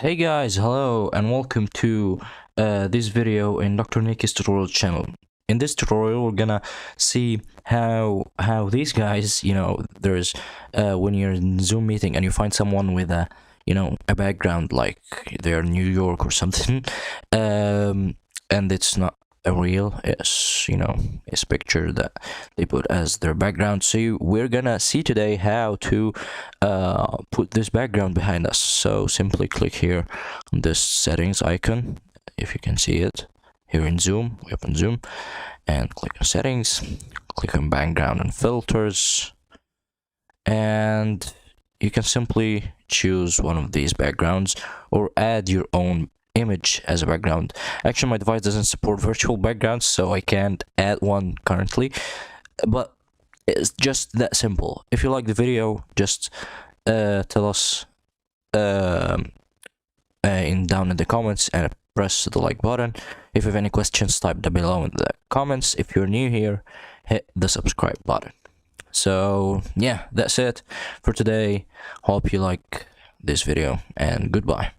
Hey guys, hello and welcome to this video in Dr. Nick's tutorial channel. In this tutorial, we're gonna see how these guys, there's when you're in Zoom meeting and you find someone with a background like they're New York or something, and it's not a real, it's picture that they put as their background. So we're gonna see today how to put this background behind us. So simply click here on this settings icon, if you can see it here in Zoom. We open Zoom and click on settings, click on background and filters, and you can simply choose one of these backgrounds or add your own image as a background. Actually, my device doesn't support virtual backgrounds, so I can't add one currently, but it's just that simple. If you like the video, just tell us down in the comments and press the like button. If you have any questions, type them below in the comments. If you're new here, hit the subscribe button. So yeah, that's it for today. Hope you like this video, and goodbye.